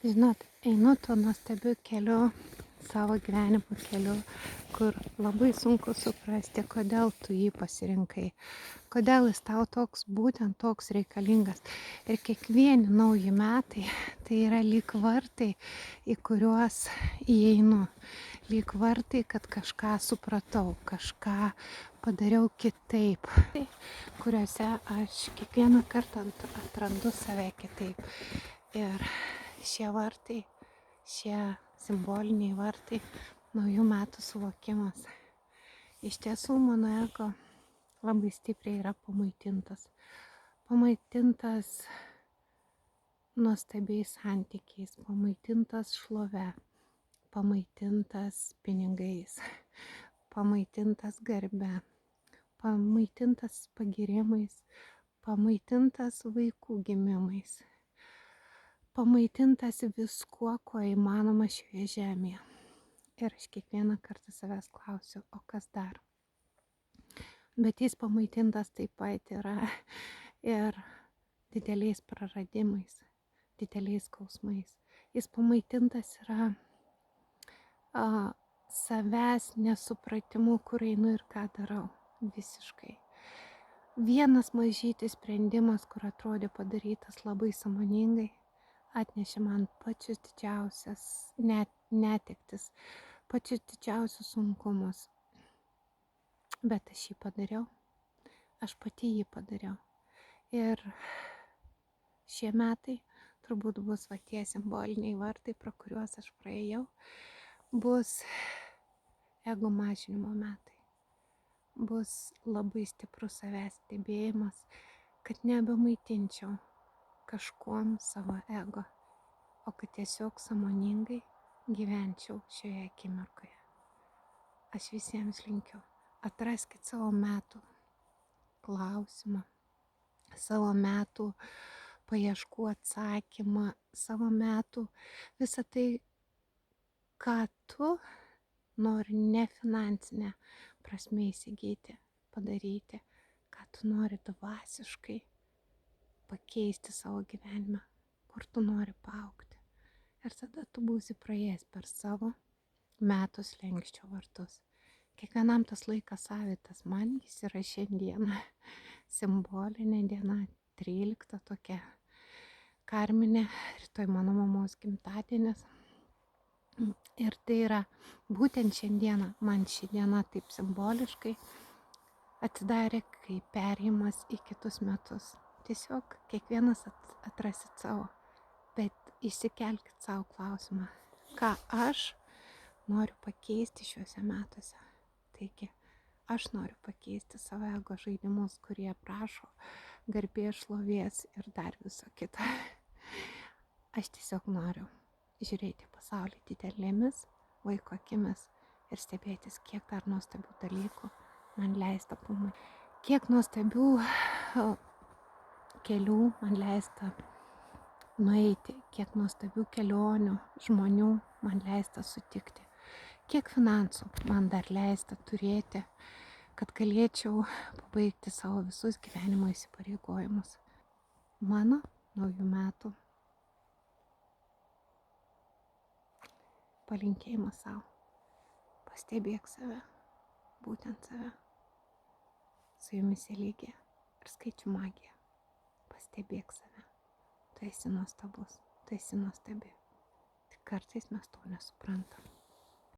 Žinot, einu tuo nuostabiu keliu, savo gyvenimo keliu, kur labai sunku suprasti, kodėl tu jį pasirinkai, kodėl jis tau toks, būtent toks reikalingas. Ir kiekvieni nauji metai tai yra lyg vartai, į kuriuos įeinu, lyg vartai, kad kažką supratau, kažką padariau kitaip, kuriuose aš kiekvieną kartą atrandu save kitaip. Ir šie vartai, šie simboliniai vartai, naujų metų suvokimas. Iš tiesų mano ego labai stipriai yra pamaitintas. Pamaitintas nuostabiais santykiais, pamaitintas šlove, pamaitintas pinigais, pamaitintas garbe, pamaitintas pagirimais, pamaitintas vaikų gimimais, pamaitintas viskuo, kuo įmanoma šioje žemėje. Ir aš kiekvieną kartą savęs klausiu, o kas dar? Bet jis pamaitintas taip pat yra ir dideliais praradimais, dideliais skausmais. Jis pamaitintas yra savęs nesupratimu, kur einu ir ką darau. Visiškai. Vienas mažytis sprendimas, kur atrodė padarytas labai sąmoningai, atnešė man pačius didžiausias netektis, pačius didžiausius sunkumus. Bet aš jį padariau, aš pati jį padariau. Ir šie metai turbūt bus va tie simboliniai vartai, pro kuriuos aš praėjau, bus ego mažinimo metai. Bus labai stiprus savęs stebėjimas, kad nebemaitinčiau kažkuom savo ego, o kad tiesiog sąmoningai gyvenčiau šioje akimirkoje. Aš visiems linkiu, atraskit savo metų klausimą, savo metų paieškų atsakymą, savo metų visą tai, ką tu nori ne finansinę prasme įsigyti, padaryti, ką tu nori dvasiškai pakeisti savo gyvenime, kur tu nori paaugti. Ir tada tu būsi praėjęs per savo metų slenksčio vartus. Kiekvienam tas laikas savitas, man jis yra šiandieną simbolinė diena, 13 tokia karminė, rytoj mano mamos gimtadienis. Ir tai yra būtent šiandieną, man ši diena taip simboliškai atidarė kaip perėjimas į kitus metus. Tiesiog kiekvienas atrasit savo, bet išsikelkit savo klausimą, ką aš noriu pakeisti šiuose metuose. Taigi, aš noriu pakeisti savo ego žaidimus, kurie prašo garbės, šlovės ir dar viso kito. Aš tiesiog noriu žiūrėti pasaulį didelėmis vaiko akimis ir stebėtis, kiek dar nuostabių dalykų man leista pamatyti. Kiek nuostabių kelių man leista nueiti, kiek nuostabių kelionių žmonių man leista sutikti, kiek finansų man dar leista turėti, kad galėčiau pabaigti savo visus gyvenimo įsipareigojimus. Mano naujų metų palinkėjimas savo. Pastebėk save, būtent save. Su jumis Eligija ir skaičių magija. Pastebėk save. Tu esi nuostabus, tu esi nuostabi. Tik kartais mes to nesuprantam.